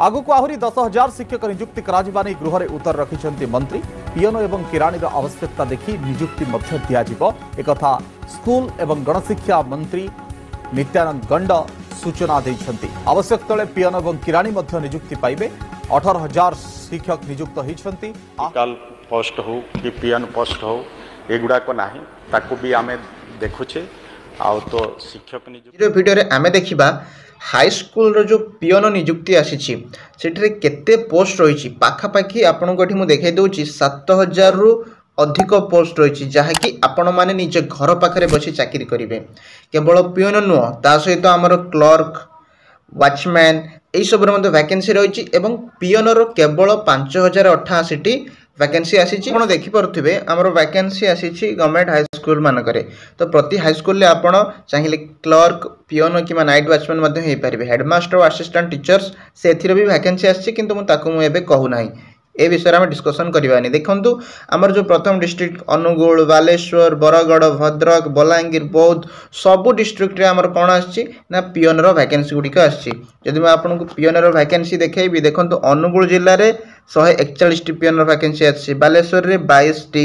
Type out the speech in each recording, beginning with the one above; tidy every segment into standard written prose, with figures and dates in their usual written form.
आगक आहरी 10,000 शिक्षक नियुक्ति करा गृह में उत्तर रखिंट मंत्री पियन और किराणी आवश्यकता देखि नियुक्ति एक स्कूल एवं गणशिक्षा मंत्री नित्यानंद गंड सूचना देइछन्ति। आवश्यक तले पियन और किराणी नियुक्ति पाइबे। 18,000 शिक्षक नियुक्त होइछन्ति। पोस्ट हो कि पियन पोस्ट हो एगुड़ाक ना ताकू भी आम देखुचे आ तो शिक्षक नियुक्ति वीडियो रे आमे देखिबा हाई स्कूल रो जो पियन नियुक्ति आसी सेठरे केते पोस्ट रही पाखापाखि आपंठी मुझे देखा दूसरी 7,000 रु अधिक पोस्ट रही जहाँकि आपण मैंने निज घर पाखे बसी चाकरी करेंगे। केवल पियन नुह ता सहित आमर क्लर्क वाचमैन यही सब वैकेंसी रही पियन रो केवल 5,088 वैकेंसी आसी देखिपे आमर वैकेंसी आसी गवर्नमेंट हाई स्कूल मानक तो प्रति हाई स्कूल आपड़ चाहिए क्लर्क पियन कि नाइट वाचमैन हो पारे हेडमास्टर और असिस्टेंट टीचर्स से भी वैकेंसी आसी मुझे कहूना ए विषय में डिस्कसन करवानी। देखु आमर जो प्रथम डिस्ट्रिक्ट अनुगुल बालेश्वर बरगढ़ भद्रक बलांगीर बौद्ध सबू डिस्ट्रिक्ट रे आमर कौन आसी ना पियन रो वैकेंसी गुड़िक आसी। जदि मैं आपको पियन रो वैकेंसी देखी देखो अनुगुल जिले में 141 पियन वैकेंसी आसी बालेश्वर रे 22 टी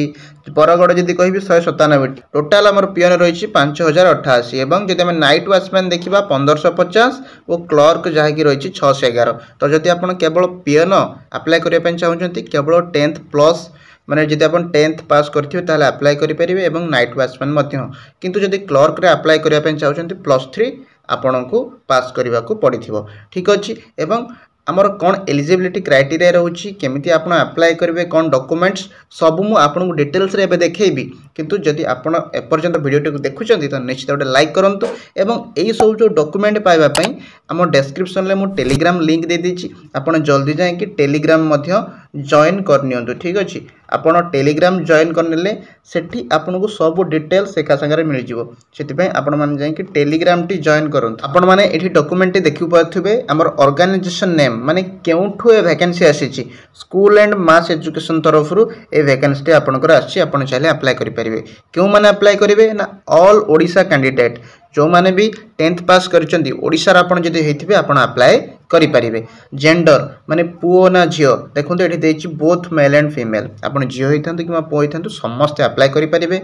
बरगढ़ जदि कह 197 टोटाल आमर पियन रही 5,088 और जब आम नाइट वाचमैन देखा 1,550 और क्लर्क जहाँकि रही 611। तो जदि आप केवल पियन अप्लाई करने चाहते केवल 10th प्लस माने जदि आप 10th पास करथिबे ताले अप्लाई करेंगे और नाइट वाचमैन किंतु जदि क्लर्क रे अप्लाई करने चाहते +3 आपन को पास करने को पड़ो। ठीक अच्छे एवं आमर कौन एलिजिबिलिटी क्राइटेरिया रोची केमिति आपण अप्लाई करेंगे कौन डॉक्यूमेंट्स सब मु आपन को डिटेल्स रे एबे देखैबी किंतु जदि आपण एपर्यंत वीडियो को देखुचंती तो निश्चित गोटे लाइक करंतु एवं एई सब जो डॉक्यूमेंट पाइबा पई आम डिस्क्रिप्शन रे मु टेलीग्राम लिंक दे दीची आपण जल्दी जाए कि टेलीग्राम मध्य जॉइन कर नियंतु। ठीक अच्छे आपण टेलीग्राम जॉइन करनेले सेठी आपन को सब डिटेल्स एका संगे मिल जिवो सेति आपण माने जाए कि टेलीग्राम टी जॉइन करंतु। आपण माने एठी डॉक्यूमेंट देखि पाथुबे हमर ऑर्गेनाइजेशन नेम माने केउठु ए वैकेंसी आसीची स्कूल एंड मास एजुकेशन तरफ रु ए वैकेंसी आपनकर आसी आपण चाहे अप्लाई करि परिबे। क्यों माने अप्लाई करिवे ना ऑल ओडिशा कैंडिडेट जो माने भी 10th पास करचंदी ओडिशा रा आपण जदि हेथिबे आपण अप्लाई करि परिबे। जेंडर माने पुओ ना झियो देखंतु एठी देछि बोथ मेल एंड फीमेल आपण झियो होइथांतु किमा पुओ होइथांतु समस्त अप्लाई करि परिबे।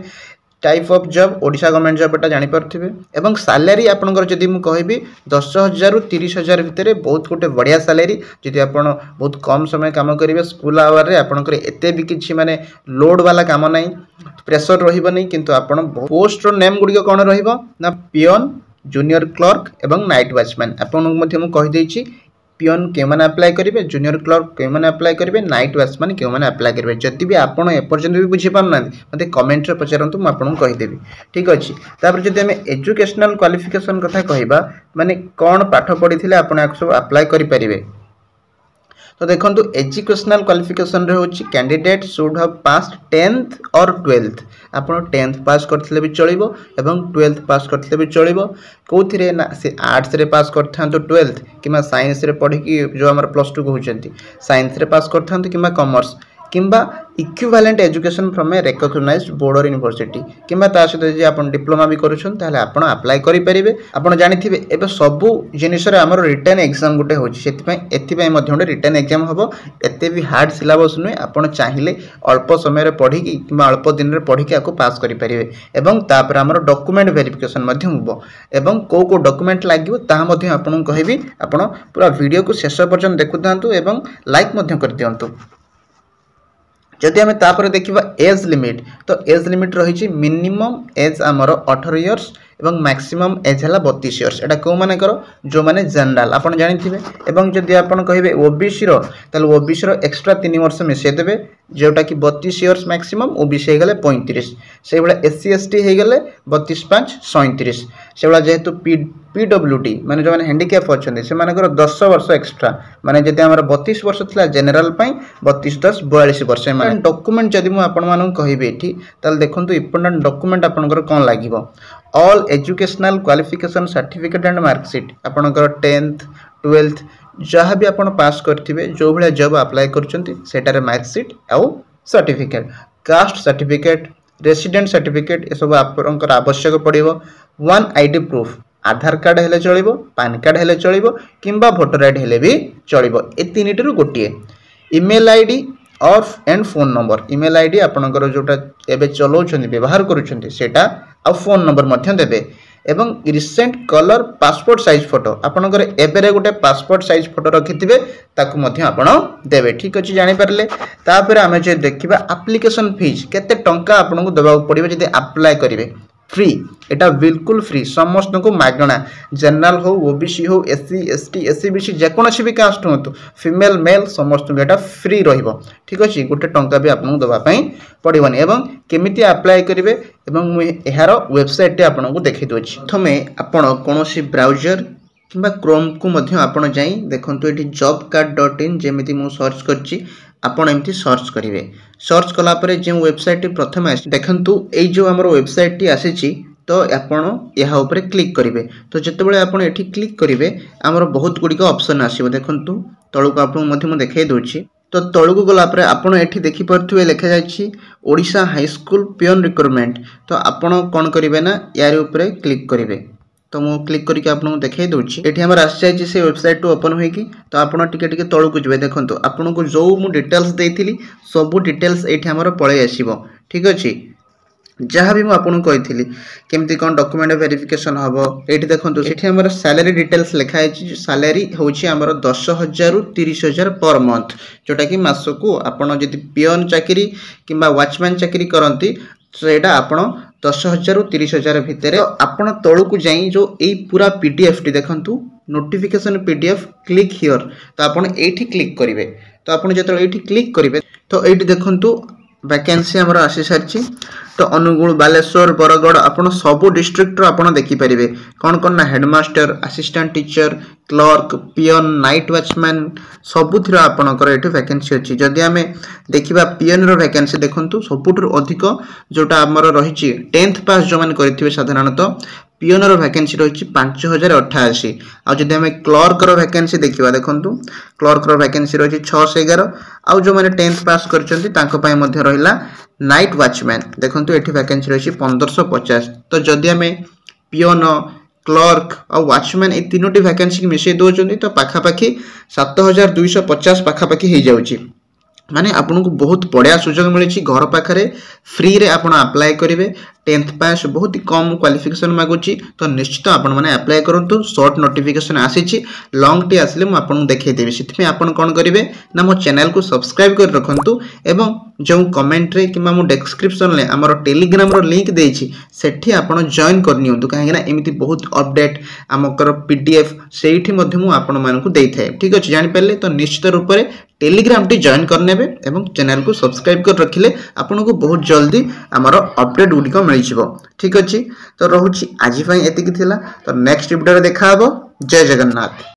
Type of job Odisha government job एटा जानि परथिबे एवं सैलरी आपनकर जदि मु कहबी 10,000 रु 30,000 भितरे बहुत गोटे बढ़िया सैलरी जदि आपण बहुत कम समय काम करेंगे स्कूल आवर रे आपनकर एते भी किछि माने लोड वाला काम नाही प्रेशर रहिबो नहीं किंतु आपण पोस्ट रो नेम गुडी कोन रहिबो ना पियन जूनियर क्लर्क एवं नाइट वाचमैन आपण मध्य मु कहि देछि पियन के माने अप्लाई करेंगे जूनियर क्लर्क के माने अप्लाई करेंगे नाइट वाचमैन के माने अप्लाई करेंगे। जदि भी आपण एपर्यंत भी बुझी पारना मते कमेंट रे पचारंतु मु आपन कहिदेबी। ठीक अछि तापर जदि हम एजुकेशनल क्वालिफिकेशन कथा कहबा माने कोन पाठ पढिथिले आपण अप्लाई करि परिबे। तो देखो एजुकेशनल क्वालिफिकेशन रे होची candidate should have pass 10th और 12th आपण 10th पास करथिले भी चलिबो एवं 12th पास करथिले भी चलिबो कोथिरे ना से आर्ट्स रे पास करथांतो 12th किमा साइंस रे पढी कि जो हमर +2 कहउचंती साइंस रे पास करथांतो किमा कॉमर्स किंबा equivalent education from a recognised board or university किंबा ता सहित जे आपण डिप्लोमा भी करूछन ताले आपण अप्लाई करि परिबे। आपण जानिथिबे एबे सबु जिनिस रे हमर रिटन एग्जाम गुटे होची सेति पय एति पय मध्य गुटे रिटन एग्जाम हबो एते भी हार्ड सिलेबस नुय आपण चाहिए अल्प समय रे पढी कि किंबा अल्प दिन रे पढी कि आको पास करि परिबे एवं तापर हमर डॉक्यूमेंट वेरिफिकेशन मध्य होबो एवं को डॉक्यूमेंट लागिवो ता मध्य आपण कहबी आपण पूरा वीडियो को शेष पर्यंत देखुथांतु एवं लाइक मध्य कर दियंतु। जदि आम तापर देखा एज लिमिट तो एज लिमिट रही मिनिमम एज आमर 18 इयर्स एवं मैक्सिमम एज है 32 इयर्स एटा कौ मानकर जो माने जनरल आपन जानिथिबे एवं जदि आपन कहिबे ओबीसी रो ताले ओबीसी रो एक्स्ट्रा 3 वर्ष मिसे देबे जोटा कि 32 इयर्स मैक्सिमम ओबीसी हे गले 35 से बळे एससी एसटी हे गले 32 5 37 से बळे जेहेतु पीडब्ल्यूडी माने जो माने हैंडिकैप अछंदी से मानकर 10 वर्ष एक्स्ट्रा माने जदि हमर 32 वर्ष थिला जनरल पई 32 10 42 वर्ष माने डॉक्यूमेंट जदि मु आपन मानन कहिबे एठी ताले देखंतु इंपोर्टेंट डॉक्यूमेंट आपनकर कोन लागिवो all educational qualification certificate and marksheet आपनकर 10th 12th जहाँ भी आपण पास करथिबे जो भले जॉब अप्लाई करचंती सेटारे मार्कशीट आउ certificate caste certificate resident certificate ए सब आपनकर आवश्यक पड़िबो। वन आईडी प्रूफ आधार कार्ड हेले चलिबो, पैन कार्ड हेले चलिबो किंबा वोटर आईडी हेले भी चलिबो। ए तीनिटिरु गोटिए ईमेल आईडी और and phone number. Email ID आपनकर जोटा एबे चलाउछन्ती व्यवहार करूछन्ती सेटा आ फोन नंबर मध्य देबे एवं recent colour passport size photo आपनकर एबेरे गोटे पासपोर्ट साइज फोटो रखिथिबे ताकू मध्य आपण देबे। ठीक अछि जानि परले। तापर आमे जे देखिबा एप्लीकेशन फीस केते टंका आपनको देबा पड़िबे जदि अप्लाई करिवे। फ्री, एटा बिल्कुल फ्री, समस्त को मागणा। जनरल हो, ओबीसी हो, एससी एसटी एससीबीसी जेकोसी भी कास्ट हो, फीमेल मेल समस्त को एटा फ्री रहिबो। ठीक अछि गोटे टंका भी आपनको देबा पई पड़िबनी। एवं केमिति अप्लाई करिवे एवं मु एहार वेबसाइट टे आपनको देखै दोछि। प्रथमे आपण कोनोसी ब्राउजर किंबा क्रोम को मध्य आपण जाई देखंतु एठी jobcard.in जेमिति मु सर्च करछि आपण एमती सर्च करिवे। सर्च कला परे जे वेबसाइट प्रथम आसी देखंतु एई जो हमर वेबसाइट टी आसीछि तो आपण यहाँ ऊपर क्लिक करिवे। तो जेतेबेले आपण एठी क्लिक करिवे हमर बहुत गुडी का ऑप्शन आसीबो। देखंतु तळुक आपण मध्य मु देखाइ दोछि। तो तळुक गला परे आपण एठी देखि परथुवे लेखा जाछि ओडिशा हाई स्कूल पियन रिक्रुटमेंट। तो आपण कोन करिवे ना यार ऊपर क्लिक करिवे। तो मु क्लिक करके आपको देखाई दूची एठी हमर आसी जाय से वेबसाइट टू ओपन होई तो आपण टिके टिके तळुक जिवे। देखंतु आपनको जो मु डिटेल्स देइथिली सब डिटेल्स एठी हमर पळे आसीबो। ठीक अछि जहाँ भी मुझे कही केमती कौन डॉक्यूमेंट वेरिफिकेशन हम ये देखो ये आम सैलरी डिटेल्स लिखाई सैलरी हूँ 10,000 रु 30,000 पर मंथ जोटा कि मासकू आपड़ जब पियन चाकरी कि वाचमैन चाकरी करती तो यहाँ आप 10,000 रु 30,000 भितर आपण तौक जाई जो यही पूरा पीडीएफ टी देखु नोटिफिकेशन पीडीएफ क्लिक हियर तो आपड़ ये क्लिक करेंगे। तो आपड़ जो ये क्लिक करेंगे तो ये देखु वैकेंसी हमर आसी सारी। तो अनुगुल बालेश्वर बरगढ़ आपन सबो डिस्ट्रिक्ट रो आपन देखि परिबे कोन कोन ना हेडमास्टर असिस्टेंट टीचर क्लर्क पियन नाइट वॉचमैन सबुथिर आपनकर एठी वैकेंसी अछि। जदि आमे देखिबा पियन रो वैकेंसी देखंतु सबुठुर अधिक जोटा हमर रहिछि 10th पास जो मान करथिबे साधारणतः पियन रो वैकेंसी रहिछि 5,088। आ जदि आमे क्लर्क रो वैकेंसी देखिबा देखंतु क्लर्क रो वैकेंसी रहिछि 611। आ जो माने 10th पास करचंती तांको पय मध्ये रहिला नाइट वॉचमैन देखंतु एठी वैकेंसी रहिछि 1550। तो जदि आमे पियन क्लर्क और वॉचमैन ए तीनोटी वैकेंसी मिसई दोचंती तो पाखापाखी 7,250 पाखापाखी हो जाउछि। माने आपन को बहुत बढ़िया सुजोग मिली घर पाखे फ्री रे आपन अप्लाई करेंगे। 10th पास बहुत ही कम क्वालिफिकेशन मागुची तो निश्चित आपण मैंने अप्लाई करूँ। शॉर्ट नोटिफिकेशन आसी लॉन्ग टी आसिले मुझे आपको देखदेवी से आपन कौन करेंगे ना मो चैनल को सब्सक्राइब कर रखु एवं जो कमेंट रे कि डिस्क्रिप्शन में आमर टेलीग्राम रो लिंक देछि सेठी आपण जॉइन करनियंतु काहेकि ना एमिति बहुत अपडेट आमकर पीडीएफ सेठी मध्ये मु आपण मानकु देइथाय। ठीक अछि जानि परले तो निश्चित रूप से टेलीग्राम टी जॉइन करनेबे एवं चैनल को सब्सक्राइब कर रखिले आपन को बहुत जल्दी आमर अपडेट गुडी को मिल जिवो। ठीक अछि तो रहुछि आज पई एतिकी थिला तो नेक्स्ट वीडियो रे देखा हबो। जय जगन्नाथ।